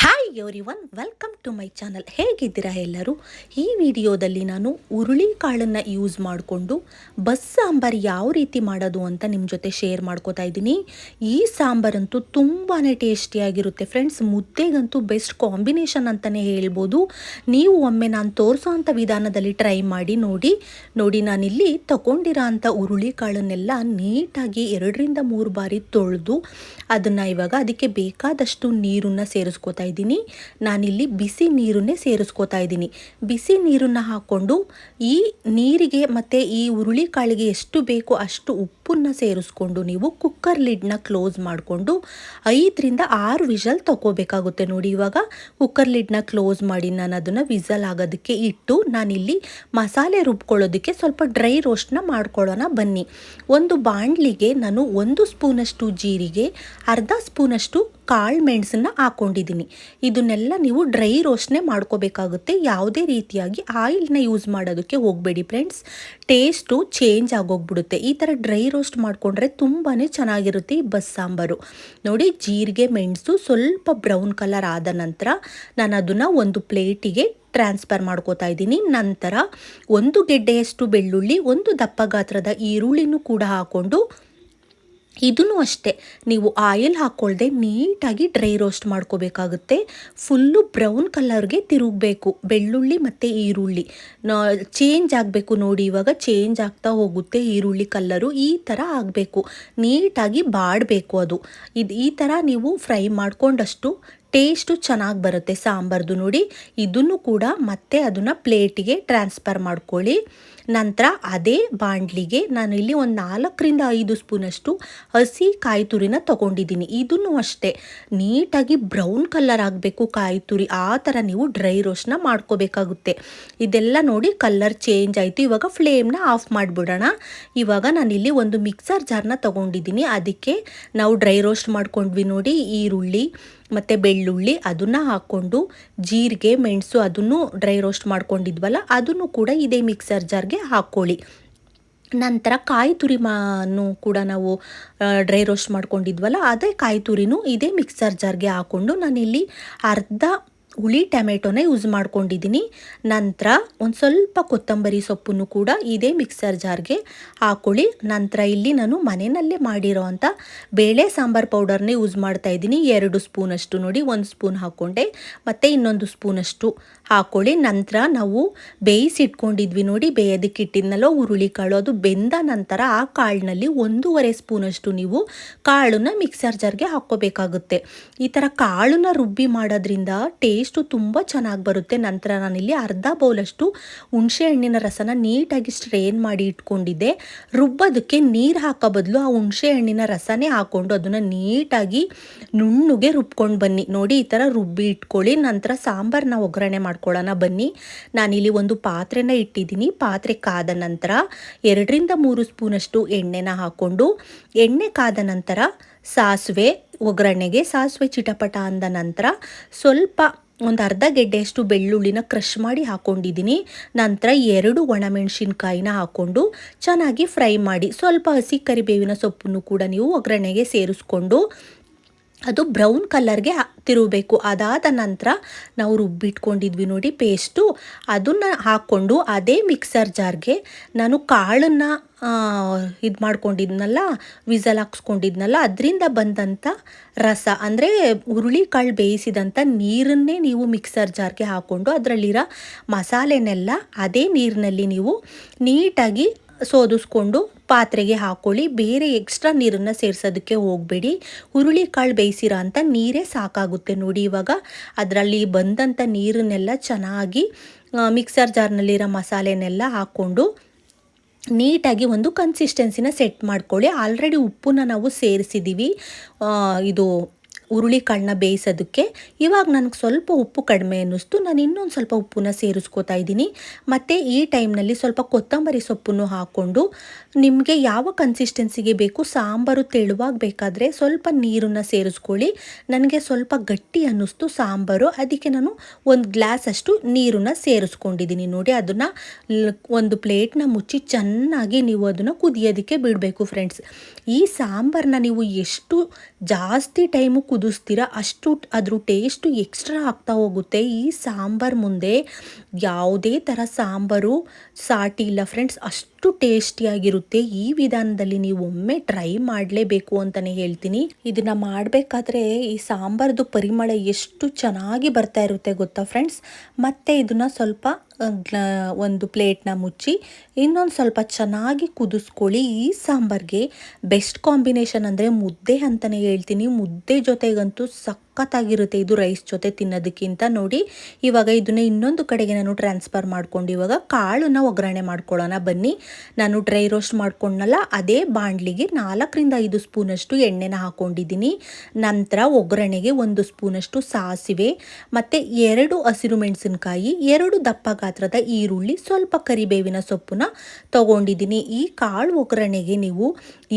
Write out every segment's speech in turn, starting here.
Hi everyone, welcome to my channel. ಹೇಗಿದ್ದೀರಾ ಎಲ್ಲರೂ? ಈ ವಿಡಿಯೋದಲ್ಲಿ ನಾನು ಹುರುಳಿ ಕಾಳನ್ನು ಯೂಸ್ ಮಾಡಿಕೊಂಡು ಬಸ್ ಸಾಂಬಾರ್ ಯಾವ ರೀತಿ ಮಾಡೋದು ಅಂತ ನಿಮ್ಮ ಜೊತೆ ಶೇರ್ ಮಾಡ್ಕೋತಾ ಇದ್ದೀನಿ. ಈ ಸಾಂಬಾರಂತೂ ತುಂಬಾ ಟೇಸ್ಟಿಯಾಗಿರುತ್ತೆ ಫ್ರೆಂಡ್ಸ್. ಮುದ್ದೆಗಂತೂ ಬೆಸ್ಟ್ ಕಾಂಬಿನೇಷನ್ ಅಂತಲೇ ಹೇಳ್ಬೋದು. ನೀವು ಒಮ್ಮೆ ನಾನು ತೋರಿಸೋ ಅಂಥ ವಿಧಾನದಲ್ಲಿ ಟ್ರೈ ಮಾಡಿ ನೋಡಿ ನಾನಿಲ್ಲಿ ತಗೊಂಡಿರೋ ಅಂಥ ಹುರುಳಿ ಕಾಳನ್ನೆಲ್ಲ ನೀಟಾಗಿ 2-3 ಬಾರಿ ತೊಳೆದು ಅದನ್ನು ಇವಾಗ ಅದಕ್ಕೆ ಬೇಕಾದಷ್ಟು ನೀರನ್ನು ಸೇರಿಸ್ಕೋತಾ ಇದ್ದೀನಿ. ನಾನಿಲ್ಲಿ ಬಿಸಿ ನೀರನ್ನೇ ಸೇರಿಸ್ಕೋತಾ ಇದ್ದೀನಿ. ಬಿಸಿ ನೀರನ್ನು ಹಾಕ್ಕೊಂಡು ಈ ನೀರಿಗೆ ಮತ್ತು ಈ ಹುರುಳಿ ಕಾಳಿಗೆ ಎಷ್ಟು ಬೇಕೋ ಅಷ್ಟು ಉಪ್ಪನ್ನು ಸೇರಿಸ್ಕೊಂಡು ನೀವು ಕುಕ್ಕರ್ ಲಿಡ್ನ ಕ್ಲೋಸ್ ಮಾಡಿಕೊಂಡು 5-6 ವಿಷಲ್ ತಗೋಬೇಕಾಗುತ್ತೆ. ನೋಡಿ, ಇವಾಗ ಕುಕ್ಕರ್ ಲಿಡ್ನ ಕ್ಲೋಸ್ ಮಾಡಿ ನಾನು ಅದನ್ನು ವಿಸಲ್ ಆಗೋದಕ್ಕೆ ಇಟ್ಟು ನಾನಿಲ್ಲಿ ಮಸಾಲೆ ರುಬ್ಕೊಳ್ಳೋದಕ್ಕೆ ಸ್ವಲ್ಪ ಡ್ರೈ ರೋಸ್ಟ್ನ ಮಾಡ್ಕೊಳ್ಳೋಣ ಬನ್ನಿ. ಒಂದು ಬಾಣಲಿಗೆ ನಾನು 1 ಸ್ಪೂನಷ್ಟು ಜೀರಿಗೆ, ಅರ್ಧ ಸ್ಪೂನಷ್ಟು ಕಾಳು ಮೆಣಸನ್ನು ಹಾಕ್ಕೊಂಡಿದ್ದೀನಿ. ಇದನ್ನೆಲ್ಲ ನೀವು ಡ್ರೈ ರೋಸ್ಟ್ನೇ ಮಾಡ್ಕೋಬೇಕಾಗುತ್ತೆ. ಯಾವುದೇ ರೀತಿಯಾಗಿ ಆಯಿಲ್ನ ಯೂಸ್ ಮಾಡೋದಕ್ಕೆ ಹೋಗಬೇಡಿ ಫ್ರೆಂಡ್ಸ್, ಟೇಸ್ಟು ಚೇಂಜ್ ಆಗೋಗ್ಬಿಡುತ್ತೆ. ಈ ಥರ ಡ್ರೈ ರೋಸ್ಟ್ ಮಾಡಿಕೊಂಡ್ರೆ ತುಂಬಾ ಚೆನ್ನಾಗಿರುತ್ತೆ ಈ ಬಸ್ ಸಾಂಬಾರು. ನೋಡಿ, ಜೀರಿಗೆ ಮೆಣಸು ಸ್ವಲ್ಪ ಬ್ರೌನ್ ಕಲರ್ ಆದ ನಂತರ ನಾನು ಅದನ್ನು ಒಂದು ಪ್ಲೇಟಿಗೆ ಟ್ರಾನ್ಸ್ಫರ್ ಮಾಡ್ಕೋತಾ ಇದ್ದೀನಿ. ನಂತರ 1 ಗೆಡ್ಡೆಯಷ್ಟು ಬೆಳ್ಳುಳ್ಳಿ, 1 ದಪ್ಪ ಗಾತ್ರದ ಈರುಳ್ಳಿನೂ ಕೂಡ ಹಾಕ್ಕೊಂಡು ಇದನ್ನು ಅಷ್ಟೇ ನೀವು ಆಯಿಲ್ ಹಾಕ್ಕೊಳ್ದೆ ನೀಟಾಗಿ ಡ್ರೈ ರೋಸ್ಟ್ ಮಾಡ್ಕೋಬೇಕಾಗುತ್ತೆ. ಫುಲ್ಲು ಬ್ರೌನ್ ಕಲರ್ಗೆ ತಿರುಗಬೇಕು ಬೆಳ್ಳುಳ್ಳಿ ಮತ್ತು ಈರುಳ್ಳಿ. ಚೇಂಜ್ ಆಗಬೇಕು. ನೋಡಿ, ಇವಾಗ ಚೇಂಜ್ ಆಗ್ತಾ ಹೋಗುತ್ತೆ ಈರುಳ್ಳಿ ಕಲ್ಲರು. ಈ ಥರ ಆಗಬೇಕು, ನೀಟಾಗಿ ಬಾಡಬೇಕು ಅದು. ಈ ಥರ ನೀವು ಫ್ರೈ ಮಾಡ್ಕೊಂಡಷ್ಟು ಟೇಸ್ಟು ಚೆನ್ನಾಗಿ ಬರುತ್ತೆ ಸಾಂಬಾರ್ದು. ನೋಡಿ, ಇದನ್ನು ಕೂಡ ಮತ್ತೆ ಅದನ್ನು ಪ್ಲೇಟಿಗೆ ಟ್ರಾನ್ಸ್ಫರ್ ಮಾಡ್ಕೊಳ್ಳಿ. ನಂತರ ಅದೇ ಬಾಣಲಿಗೆ ನಾನು ಇಲ್ಲಿ ಒಂದು 4-5 ಸ್ಪೂನಷ್ಟು ಹಸಿ ಕಾಯಿ ತುರಿನ ತೊಗೊಂಡಿದ್ದೀನಿ. ಇದನ್ನು ಅಷ್ಟೇ ನೀಟಾಗಿ ಬ್ರೌನ್ ಕಲರ್ ಆಗಬೇಕು ಕಾಯಿ ತುರಿ. ಆ ಥರ ನೀವು ಡ್ರೈ ರೋಸ್ಟ್ನ ಮಾಡ್ಕೋಬೇಕಾಗುತ್ತೆ. ಇದೆಲ್ಲ ನೋಡಿ ಕಲರ್ ಚೇಂಜ್ ಆಯಿತು. ಇವಾಗ ಫ್ಲೇಮ್ನ ಆಫ್ ಮಾಡಿಬಿಡೋಣ. ಇವಾಗ ನಾನಿಲ್ಲಿ ಒಂದು ಮಿಕ್ಸರ್ ಜಾರ್ನ ತೊಗೊಂಡಿದ್ದೀನಿ. ಅದಕ್ಕೆ ನಾವು ಡ್ರೈ ರೋಸ್ಟ್ ಮಾಡ್ಕೊಂಡ್ವಿ ನೋಡಿ, ಈರುಳ್ಳಿ ಮತ್ತು ಬೆಳ್ಳುಳ್ಳಿ ಅದನ್ನು ಹಾಕ್ಕೊಂಡು ಜೀರಿಗೆ ಮೆಣಸು ಅದನ್ನು ಡ್ರೈ ರೋಸ್ಟ್ ಮಾಡ್ಕೊಂಡಿದ್ವಲ್ಲ ಅದನ್ನು ಕೂಡ ಇದೇ ಮಿಕ್ಸರ್ ಜಾರ್ಗೆ ಹಾಕ್ಕೊಳ್ಳಿ. ನಂತರ ಕಾಯಿ ತುರಿನೂ ಕೂಡ ನಾವು ಡ್ರೈ ರೋಸ್ಟ್ ಮಾಡ್ಕೊಂಡಿದ್ವಲ್ಲ ಅದೇ ಕಾಯಿ ತುರಿನೂ ಇದೇ ಮಿಕ್ಸರ್ ಜಾರ್ಗೆ ಹಾಕ್ಕೊಂಡು ನಾನಿಲ್ಲಿ ಅರ್ಧ ಹುಳಿ ಟೊಮೆಟೊನ ಯೂಸ್ ಮಾಡ್ಕೊಂಡಿದ್ದೀನಿ. ನಂತರ ಒಂದು ಸ್ವಲ್ಪ ಕೊತ್ತಂಬರಿ ಸೊಪ್ಪನ್ನು ಕೂಡ ಇದೇ ಮಿಕ್ಸರ್ ಜಾರ್ಗೆ ಹಾಕ್ಕೊಳ್ಳಿ. ನಂತರ ಇಲ್ಲಿ ನಾನು ಮನೆಯಲ್ಲೇ ಮಾಡಿರೋ ಅಂಥ ಬೇಳೆ ಸಾಂಬಾರು ಪೌಡರ್ನೇ ಯೂಸ್ ಮಾಡ್ತಾ ಇದ್ದೀನಿ. 2 ಸ್ಪೂನಷ್ಟು ನೋಡಿ, 1 ಸ್ಪೂನ್ ಹಾಕ್ಕೊಂಡೆ ಮತ್ತು ಇನ್ನೊಂದು ಸ್ಪೂನಷ್ಟು ಹಾಕ್ಕೊಳ್ಳಿ. ನಂತರ ನಾವು ಬೇಯಿಸಿಟ್ಕೊಂಡಿದ್ವಿ ನೋಡಿ, ಬೇಯೋದಕ್ಕೆ ಇಟ್ಟಿದ್ನಲ್ಲೋ ಹುರುಳಿ ಕಾಳು, ಅದು ಬೆಂದ ನಂತರ ಆ ಕಾಳಿನಲ್ಲಿ 1.5 ಸ್ಪೂನಷ್ಟು ನೀವು ಕಾಳನ್ನ ಮಿಕ್ಸರ್ ಜಾರ್ಗೆ ಹಾಕ್ಕೋಬೇಕಾಗುತ್ತೆ. ಈ ಥರ ಕಾಳನ್ನ ರುಬ್ಬಿ ಮಾಡೋದ್ರಿಂದ ಟೇಸ್ಟು ತುಂಬ ಚೆನ್ನಾಗಿ ಬರುತ್ತೆ. ನಂತರ ನಾನಿಲ್ಲಿ ಅರ್ಧ ಬೌಲಷ್ಟು ಹುಣಸೆ ಹಣ್ಣಿನ ರಸನ ನೀಟಾಗಿ ಸ್ಟ್ರೇನ್ ಮಾಡಿ ಇಟ್ಕೊಂಡಿದ್ದೆ. ರುಬ್ಬೋದಕ್ಕೆ ನೀರು ಹಾಕೋ ಬದಲು ಆ ಹುಣಸೆ ಹಣ್ಣಿನ ರಸನೇ ಹಾಕ್ಕೊಂಡು ಅದನ್ನು ನೀಟಾಗಿ ನುಣ್ಣಗೆ ರುಬ್ಕೊಂಡು ಬನ್ನಿ. ನೋಡಿ, ಈ ಥರ ರುಬ್ಬಿ ಇಟ್ಕೊಳ್ಳಿ. ನಂತರ ಸಾಂಬಾರನ್ನ ಒಗ್ಗರಣೆ ಮಾಡ್ಕೊಳ್ಳೋಣ ಬನ್ನಿ. ನಾನಿಲ್ಲಿ ಒಂದು ಪಾತ್ರೆನ ಇಟ್ಟಿದ್ದೀನಿ. ಪಾತ್ರೆ ಕಾದ ನಂತರ 2-3 ಸ್ಪೂನಷ್ಟು ಎಣ್ಣೆನ ಹಾಕ್ಕೊಂಡು ಎಣ್ಣೆ ಕಾದ ನಂತರ ಸಾಸಿವೆ ಒಗ್ಗರಣೆಗೆ ಸಾಸಿವೆ ಚಿಟಪಟ ಅಂದ ನಂತರ ಸ್ವಲ್ಪ ಒಂದು ಅರ್ಧ ಗೆಡ್ಡೆಯಷ್ಟು ಬೆಳ್ಳುಳ್ಳಿನ ಕ್ರಷ್ ಮಾಡಿ ಹಾಕ್ಕೊಂಡಿದ್ದೀನಿ. ನಂತರ 2 ಒಣಮೆಣಸಿನ್ಕಾಯಿನ ಹಾಕ್ಕೊಂಡು ಚೆನ್ನಾಗಿ ಫ್ರೈ ಮಾಡಿ ಸ್ವಲ್ಪ ಹಸಿ ಕರಿಬೇವಿನ ಸೊಪ್ಪನ್ನು ಕೂಡ ನೀವು ಒಗ್ಗರಣೆಗೆ ಸೇರಿಸ್ಕೊಂಡು ಅದು ಬ್ರೌನ್ ಕಲರ್ಗೆ ತಿರುಗಬೇಕು. ಅದಾದ ನಂತರ ನಾವು ರುಬ್ಬಿಟ್ಕೊಂಡಿದ್ವಿ ನೋಡಿ ಪೇಸ್ಟು, ಅದನ್ನು ಹಾಕ್ಕೊಂಡು ಅದೇ ಮಿಕ್ಸರ್ ಜಾರ್ಗೆ ನಾನು ಕಾಳನ್ನು ಇದು ಮಾಡ್ಕೊಂಡಿದ್ನಲ್ಲ, ವಿಸಲ್ ಹಾಕ್ಸ್ಕೊಂಡಿದ್ನಲ್ಲ, ಅದರಿಂದ ಬಂದಂಥ ರಸ ಅಂದರೆ ಹುರುಳಿ ಕಾಳು ಬೇಯಿಸಿದಂಥ ನೀರನ್ನೇ ನೀವು ಮಿಕ್ಸರ್ ಜಾರ್ಗೆ ಹಾಕ್ಕೊಂಡು ಅದರಲ್ಲಿರೋ ಮಸಾಲೆನೆಲ್ಲ ಅದೇ ನೀರಿನಲ್ಲಿ ನೀವು ನೀಟಾಗಿ ಸೋದಿಸ್ಕೊಂಡು ಪಾತ್ರೆಗೆ ಹಾಕ್ಕೊಳ್ಳಿ. ಬೇರೆ ಎಕ್ಸ್ಟ್ರಾ ನೀರನ್ನು ಸೇರಿಸೋದಕ್ಕೆ ಹೋಗಬೇಡಿ. ಹುರುಳಿ ಕಾಳು ಬೇಯಿಸಿರೋ ಅಂಥ ನೀರೇ ಸಾಕಾಗುತ್ತೆ. ನೋಡಿ, ಇವಾಗ ಅದರಲ್ಲಿ ಬಂದಂಥ ನೀರನ್ನೆಲ್ಲ ಚೆನ್ನಾಗಿ ಮಿಕ್ಸರ್ ಜಾರ್ನಲ್ಲಿರೋ ಮಸಾಲೆನೆಲ್ಲ ಹಾಕ್ಕೊಂಡು ನೀಟಾಗಿ ಒಂದು ಕನ್ಸಿಸ್ಟೆನ್ಸಿನ ಸೆಟ್ ಮಾಡ್ಕೊಳ್ಳಿ. ಆಲ್ರೆಡಿ ಉಪ್ಪನ್ನ ನಾವು ಸೇರಿಸಿದ್ದೀವಿ ಇದು ಹುರುಳಿ ಕಾಳನ್ನ ಬೇಯಿಸೋದಕ್ಕೆ. ಇವಾಗ ನನಗೆ ಸ್ವಲ್ಪ ಉಪ್ಪು ಕಡಿಮೆ ಅನ್ನಿಸ್ತು, ನಾನು ಇನ್ನೊಂದು ಸ್ವಲ್ಪ ಉಪ್ಪನ್ನ ಸೇರಿಸ್ಕೋತಾ ಇದ್ದೀನಿ. ಮತ್ತು ಈ ಟೈಮ್ನಲ್ಲಿ ಸ್ವಲ್ಪ ಕೊತ್ತಂಬರಿ ಸೊಪ್ಪನ್ನು ಹಾಕ್ಕೊಂಡು ನಿಮಗೆ ಯಾವ ಕನ್ಸಿಸ್ಟೆನ್ಸಿಗೆ ಬೇಕು, ಸಾಂಬಾರು ತೆಳುವಾಗಿ ಬೇಕಾದರೆ ಸ್ವಲ್ಪ ನೀರನ್ನು ಸೇರಿಸ್ಕೊಳ್ಳಿ. ನನಗೆ ಸ್ವಲ್ಪ ಗಟ್ಟಿ ಅನ್ನಿಸ್ತು ಸಾಂಬಾರು, ಅದಕ್ಕೆ ನಾನು 1 ಗ್ಲಾಸಷ್ಟು ನೀರನ್ನು ಸೇರಿಸ್ಕೊಂಡಿದ್ದೀನಿ. ನೋಡಿ, ಅದನ್ನು ಒಂದು ಪ್ಲೇಟ್ನ ಮುಚ್ಚಿ ಚೆನ್ನಾಗಿ ನೀವು ಅದನ್ನು ಕುದಿಯೋದಕ್ಕೆ ಬಿಡಬೇಕು ಫ್ರೆಂಡ್ಸ್. ಈ ಸಾಂಬಾರನ್ನ ನೀವು ಎಷ್ಟು ಜಾಸ್ತಿ ಟೈಮು ಕುದಿಸ್ತೀರಾ ಅಷ್ಟು ಅದ್ರ ಟೇಸ್ಟು ಎಕ್ಸ್ಟ್ರಾ ಆಗ್ತಾ ಹೋಗುತ್ತೆ. ಈ ಸಾಂಬಾರು ಮುಂದೆ ಯಾವುದೇ ಥರ ಸಾಂಬಾರು ಸಾಟಿ ಇಲ್ಲ ಫ್ರೆಂಡ್ಸ್, ಅಷ್ಟು ಟೇಸ್ಟಿಯಾಗಿರುತ್ತೆ. ಈ ವಿಧಾನದಲ್ಲಿ ನೀವು ಒಮ್ಮೆ ಟ್ರೈ ಮಾಡಲೇಬೇಕು ಅಂತಲೇ ಹೇಳ್ತೀನಿ. ಇದನ್ನು ಮಾಡಬೇಕಾದ್ರೆ ಈ ಸಾಂಬಾರ್ದು ಪರಿಮಳ ಎಷ್ಟು ಚೆನ್ನಾಗಿ ಬರ್ತಾ ಇರುತ್ತೆ ಗೊತ್ತಾ ಫ್ರೆಂಡ್ಸ್. ಮತ್ತು ಇದನ್ನು ಸ್ವಲ್ಪ ಒಂದು ಪ್ಲೇಟ್ನ ಮುಚ್ಚಿ ಇನ್ನೊಂದು ಸ್ವಲ್ಪ ಚೆನ್ನಾಗಿ ಕುದಿಸ್ಕೊಳ್ಳಿ. ಈ ಸಾಂಬಾರಿಗೆ ಬೆಸ್ಟ್ ಕಾಂಬಿನೇಷನ್ ಅಂದರೆ ಮುದ್ದೆ ಅಂತಲೇ ಹೇಳ್ತೀನಿ. ಮುದ್ದೆ ಜೊತೆಗಂತೂ ಸಖತ್ತಾಗಿರುತ್ತೆ ಇದು ರೈಸ್ ಜೊತೆ ತಿನ್ನೋದಕ್ಕಿಂತ. ನೋಡಿ ಇವಾಗ ಇದನ್ನ ಇನ್ನೊಂದು ಕಡೆಗೆ ನಾನು ಟ್ರಾನ್ಸ್ಫರ್ ಮಾಡ್ಕೊಂಡು ಇವಾಗ ಕಾಳನ್ನ ಒಗ್ಗರಣೆ ಮಾಡ್ಕೊಳ್ಳೋಣ ಬನ್ನಿ. ನಾನು ಡ್ರೈ ರೋಸ್ಟ್ ಮಾಡ್ಕೊಂಡಲ್ಲ, ಅದೇ ಬಾಣಲಿಗೆ 4-5 ಸ್ಪೂನಷ್ಟು ಎಣ್ಣೆನ ಹಾಕ್ಕೊಂಡಿದ್ದೀನಿ. ನಂತರ ಒಗ್ಗರಣೆಗೆ 1 ಸ್ಪೂನಷ್ಟು ಸಾಸಿವೆ ಮತ್ತು 2 ಹಸಿರು ಮೆಣಸಿನಕಾಯಿ, 2 ದಪ್ಪ ಗಾತ್ರದ ಈರುಳ್ಳಿ, ಸ್ವಲ್ಪ ಕರಿಬೇವಿನ ಸೊಪ್ಪನ್ನ ತಗೊಂಡಿದ್ದೀನಿ. ಈ ಕಾಳು ಒಗ್ಗರಣೆಗೆ ನೀವು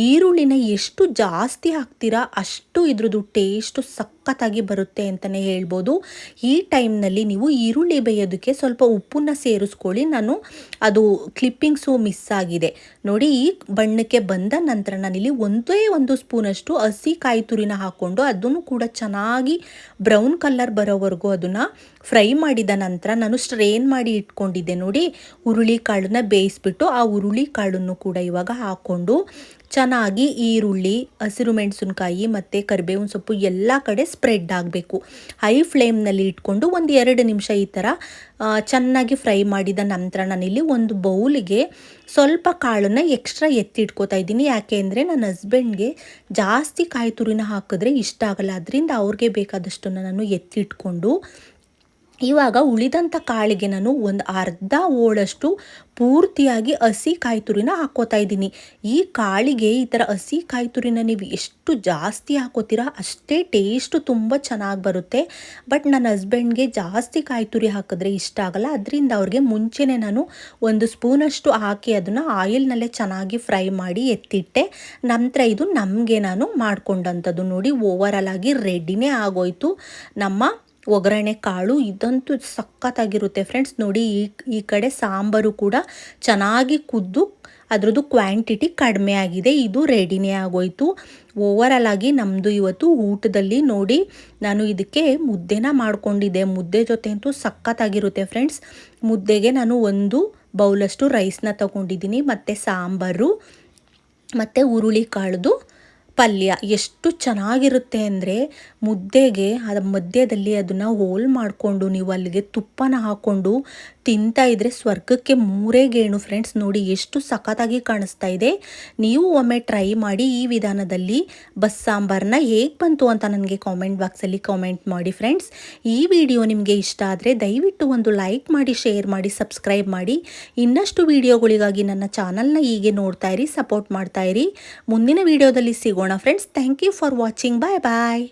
ಈರುಳ್ಳಿನ ಎಷ್ಟು ಜಾಸ್ತಿ ಹಾಕ್ತೀರಾ ಅಷ್ಟು ಇದ್ರದ್ದು ಟೇಸ್ಟು ಸಖತ್ತಾಗಿ ಬರುತ್ತೆ ಅಂತಲೇ ಹೇಳ್ಬೋದು. ಈ ಟೈಮ್ನಲ್ಲಿ ನೀವು ಈರುಳ್ಳಿ ಬೇಯೋದಕ್ಕೆ ಸ್ವಲ್ಪ ಉಪ್ಪನ್ನ ಸೇರಿಸ್ಕೊಳ್ಳಿ. ನಾನು ಅದು ಕ್ಲಿಪ್ಪಿಂಗ್ಸು ಮಿಸ್ ಆಗಿದೆ ನೋಡಿ. ಈ ಬಣ್ಣಕ್ಕೆ ಬಂದ ನಂತರ ನಾನಿಲ್ಲಿ 1 ಸ್ಪೂನಷ್ಟು ಹಸಿ ಕಾಯಿ ತುರಿನ ಹಾಕ್ಕೊಂಡು ಅದನ್ನು ಕೂಡ ಚೆನ್ನಾಗಿ ಬ್ರೌನ್ ಕಲರ್ ಬರೋವರೆಗೂ ಅದನ್ನು ಫ್ರೈ ಮಾಡಿದ ನಂತರ ನಾನು ಸ್ಟ್ರೇನ್ ಮಾಡಿ ಇಟ್ಕೊಂಡಿದ್ದೆ ನೋಡಿ ಹುರುಳಿ ಕಾಳನ್ನ ಬೇಯಿಸ್ಬಿಟ್ಟು, ಆ ಹುರುಳಿ ಕಾಳನ್ನು ಕೂಡ ಇವಾಗ ಹಾಕ್ಕೊಂಡು ಚೆನ್ನಾಗಿ ಈರುಳ್ಳಿ, ಹಸಿರು ಮೆಣಸಿನಕಾಯಿ ಮತ್ತು ಕರಿಬೇವಿನ ಸೊಪ್ಪು ಎಲ್ಲ ಕಡೆ ಸ್ಪ್ರೆಡ್ ಆಗಬೇಕು. ಹೈ ಫ್ಲೇಮ್ನಲ್ಲಿ ಇಟ್ಕೊಂಡು 1-2 ನಿಮಿಷ ಈ ಥರ ಚೆನ್ನಾಗಿ ಫ್ರೈ ಮಾಡಿದ ನಂತರ ನಾನಿಲ್ಲಿ ಒಂದು ಬೌಲಿಗೆ ಸ್ವಲ್ಪ ಕಾಳನ್ನು ಎಕ್ಸ್ಟ್ರಾ ಎತ್ತಿಟ್ಕೋತಾ ಇದ್ದೀನಿ. ಯಾಕೆ ಅಂದರೆ ನನ್ನ ಹಸ್ಬೆಂಡ್ಗೆ ಜಾಸ್ತಿ ಕಾಯಿ ತುರಿನ ಹಾಕಿದ್ರೆ ಇಷ್ಟ ಆಗಲ್ಲ, ಅದರಿಂದ ಅವ್ರಿಗೆ ಬೇಕಾದಷ್ಟನ್ನು ನಾನು ಎತ್ತಿಟ್ಕೊಂಡು ಇವಾಗ ಉಳಿದಂಥ ಕಾಳಿಗೆ ನಾನು ಒಂದು ಅರ್ಧ ಹೋಳಷ್ಟು ಪೂರ್ತಿಯಾಗಿ ಹಸಿ ಕಾಯಿ ತುರಿನ ಹಾಕ್ಕೋತಾ ಇದ್ದೀನಿ. ಈ ಕಾಳಿಗೆ ಈ ಥರ ಹಸಿ ಕಾಯಿ ತುರಿನ ನೀವು ಎಷ್ಟು ಜಾಸ್ತಿ ಹಾಕೋತೀರಾ ಅಷ್ಟೇ ಟೇಸ್ಟು ತುಂಬ ಚೆನ್ನಾಗಿ ಬರುತ್ತೆ. ಬಟ್ ನನ್ನ ಹಸ್ಬೆಂಡ್ಗೆ ಜಾಸ್ತಿ ಕಾಯಿ ತುರಿ ಹಾಕಿದ್ರೆ ಇಷ್ಟ ಆಗಲ್ಲ, ಅದರಿಂದ ಅವ್ರಿಗೆ ಮುಂಚೆನೇ ನಾನು 1 ಸ್ಪೂನಷ್ಟು ಹಾಕಿ ಅದನ್ನು ಆಯಿಲ್ನಲ್ಲೇ ಚೆನ್ನಾಗಿ ಫ್ರೈ ಮಾಡಿ ಎತ್ತಿಟ್ಟೆ. ನಂತರ ಇದು ನಮಗೆ ನಾನು ಮಾಡ್ಕೊಂಡಂಥದ್ದು ನೋಡಿ ಓವರಾಲ್ ಆಗಿ ರೆಡಿನೇ ಆಗೋಯ್ತು ನಮ್ಮ ಒಗ್ಗರಣೆ ಕಾಳು. ಇದಂತೂ ಸಖತ್ತಾಗಿರುತ್ತೆ ಫ್ರೆಂಡ್ಸ್. ನೋಡಿ ಈ ಕಡೆ ಸಾಂಬಾರು ಕೂಡ ಚೆನ್ನಾಗಿ ಕುದ್ದು ಅದರದ್ದು ಕ್ವಾಂಟಿಟಿ ಕಡಿಮೆ ಆಗಿದೆ, ಇದು ರೆಡಿನೇ ಆಗೋಯ್ತು. ಓವರಾಲ್ ಆಗಿ ನಮ್ಮದು ಇವತ್ತು ಊಟದಲ್ಲಿ ನೋಡಿ ನಾನು ಇದಕ್ಕೆ ಮುದ್ದೆನ ಮಾಡ್ಕೊಂಡಿದ್ದೆ. ಮುದ್ದೆ ಜೊತೆ ಅಂತೂ ಸಖತ್ತಾಗಿರುತ್ತೆ ಫ್ರೆಂಡ್ಸ್. ಮುದ್ದೆಗೆ ನಾನು 1 ಬೌಲಷ್ಟು ರೈಸ್ನ ತಗೊಂಡಿದ್ದೀನಿ ಮತ್ತು ಸಾಂಬಾರು ಮತ್ತು ಹುರುಳಿ ಕಾಳ್ದು ಪಲ್ಯ ಎಷ್ಟು ಚೆನ್ನಾಗಿರುತ್ತೆ ಅಂದರೆ ಮುದ್ದೆಗೆ ಅದರ ಮಧ್ಯದಲ್ಲಿ ಅದನ್ನು ಹೋಲ್ ಮಾಡಿಕೊಂಡು ನೀವು ಅಲ್ಲಿಗೆ ತುಪ್ಪನ ಹಾಕ್ಕೊಂಡು ತಿಂತಾ ಇದ್ದರೆ ಸ್ವರ್ಗಕ್ಕೆ 3 ಗೇಣು ಫ್ರೆಂಡ್ಸ್. ನೋಡಿ ಎಷ್ಟು ಸಖತ್ತಾಗಿ ಕಾಣಿಸ್ತಾ ಇದೆ. ನೀವು ಒಮ್ಮೆ ಟ್ರೈ ಮಾಡಿ ಈ ವಿಧಾನದಲ್ಲಿ ಬಸ್ಸಾಂಬಾರನ್ನ ಹೇಗೆ ಬಂತು ಅಂತ ನನಗೆ ಕಾಮೆಂಟ್ ಬಾಕ್ಸಲ್ಲಿ ಕಾಮೆಂಟ್ ಮಾಡಿ ಫ್ರೆಂಡ್ಸ್. ಈ ವಿಡಿಯೋ ನಿಮಗೆ ಇಷ್ಟ ಆದರೆ ದಯವಿಟ್ಟು ಒಂದು ಲೈಕ್ ಮಾಡಿ, ಶೇರ್ ಮಾಡಿ, ಸಬ್ಸ್ಕ್ರೈಬ್ ಮಾಡಿ. ಇನ್ನಷ್ಟು ವಿಡಿಯೋಗಳಿಗಾಗಿ ನನ್ನ ಚಾನಲ್ನ ಹೀಗೆ ನೋಡ್ತಾ ಇರಿ, ಸಪೋರ್ಟ್ ಮಾಡ್ತಾ ಇರಿ. ಮುಂದಿನ ವಿಡಿಯೋದಲ್ಲಿ ಸಿಗೋಣ friends. Thank you for watching. Bye bye.